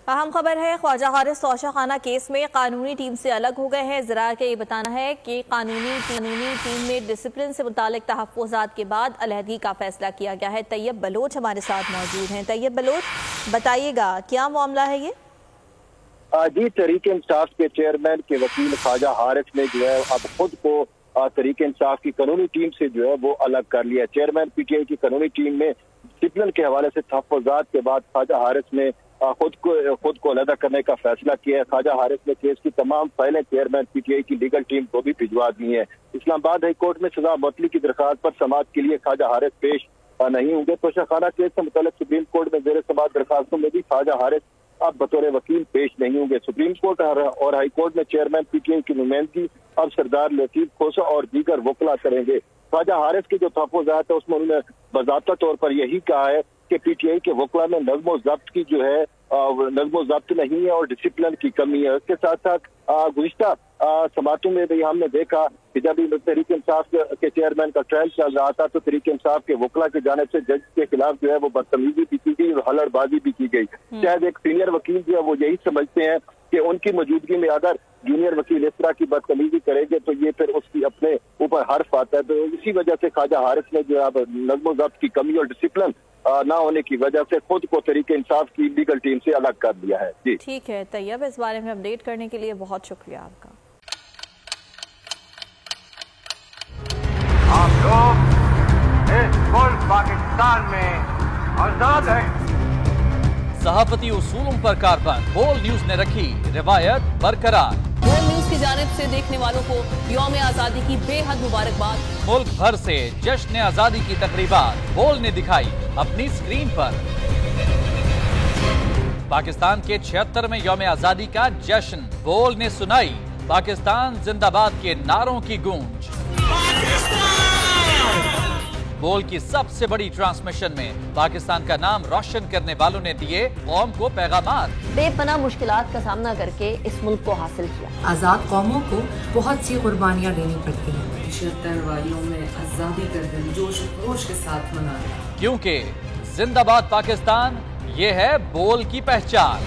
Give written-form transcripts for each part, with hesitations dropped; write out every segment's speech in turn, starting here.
اہم خبر ہے، خواجہ حارث توشہ خانہ کیس میں قانونی ٹیم سے الگ ہو گئے ہیں۔ ذرائع کا یہ بتانا ہے کہ قانونی ٹیم میں ڈسپلن سے متعلق تحفظات کے بعد علیحدگی کا فیصلہ کیا گیا ہے۔ طیب بلوچ ہمارے ساتھ موجود ہیں۔ طیب بلوچ، بتائیے گا کیا معاملہ ہے یہ؟ جی، تحریک انصاف کے چیئرمین کے وکیل خواجہ حارث نے جو ہے اب خود کو تحریک انصاف کی قانونی ٹیم سے جو ہے وہ الگ کر لیا۔ چیئرمین پی ٹی آئی کی قانونی ٹیم میں ڈسپلن کے حوالے سے تحفظات کے بعد خواجہ حارث نے خود کو علیحدہ کرنے کا فیصلہ کیا ہے۔ خواجہ حارث نے کیس کی تمام فائلیں چیئرمین پی ٹی آئی کی لیگل ٹیم کو بھی بھجوا دی ہیں۔ اسلام آباد ہائی کورٹ میں سزا معطلی کی درخواست پر سماعت کے لیے خواجہ حارث پیش نہیں ہوں گے۔ توشہ خانہ کیس سے متعلق سپریم کورٹ میں زیر سماعت درخواستوں میں بھی خواجہ حارث اب بطور وکیل پیش نہیں ہوں گے۔ سپریم کورٹ اور ہائی کورٹ میں چیئرمین پی ٹی آئی کی نمائندگی اب سردار لطیف کھوسہ اور دیگر وکلا کریں گے۔ خواجہ حارث کے جو تحفظات ہے اس میں انہوں نے باضابطہ طور پر یہی کہا ہے کہ پی ٹی آئی کے وکلا میں نظم و ضبط کی جو ہے نظم و ضبط نہیں ہے اور ڈسپلن کی کمی ہے۔ اس کے ساتھ ساتھ گزشتہ سماعتوں میں بھی ہم نے دیکھا کہ جب تحریک انصاف کے چیئرمین کا ٹرائل چل رہا تھا تو تحریک انصاف کے وکلا کی جانب سے جج کے خلاف جو ہے وہ بدتمیزی بھی کی گئی اور ہلڑ بازی بھی کی گئی۔ شاید ایک سینئر وکیل جو ہے وہ یہی سمجھتے ہیں کہ ان کی موجودگی میں اگر جونیئر وکیل اس طرح کی بدتمیزی کرے گے تو یہ پھر اس کی اپنے اوپر حرف آتا ہے۔ تو اسی وجہ سے خواجہ حارث نے جو ہے نظم و ضبط کی کمی اور ڈسپلن نہ ہونے کی وجہ سے خود کو تحریک انصاف کی لیگل ٹیم سے الگ کر دیا ہے۔ جی ٹھیک ہے طیب، اس بارے میں اپڈیٹ کرنے کے لیے بہت شکریہ آپ کا۔ آپ لوگ اس ملک پاکستان میں آزاد ہیں۔ صحافتی اصولوں پر کاربند بول نیوز نے رکھی روایت برقرار۔ بول نیوز کی جانب سے دیکھنے والوں کو یوم آزادی کی بے حد مبارکباد۔ ملک بھر سے جشن آزادی کی تقریبات بول نے دکھائی اپنی اسکرین پر۔ پاکستان کے 76ویں یوم آزادی کا جشن بول نے سنائی پاکستان زندہ باد کے نعروں کی گونج۔ بول کی سب سے بڑی ٹرانسمیشن میں پاکستان کا نام روشن کرنے والوں نے دیے قوم کو پیغامات۔ بے پناہ مشکلات کا سامنا کر کے اس ملک کو حاصل کیا۔ آزاد قوموں کو بہت سی قربانیاں دینی پڑتی ہیں۔ 76 واریوں میں آزادی کا دن جوش و خروش کے ساتھ منایا، کیونکہ زندہ باد پاکستان یہ ہے بول کی پہچان۔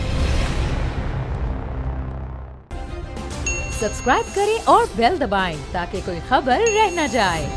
سبسکرائب کریں اور بیل دبائیں تاکہ کوئی خبر رہ نہ جائے۔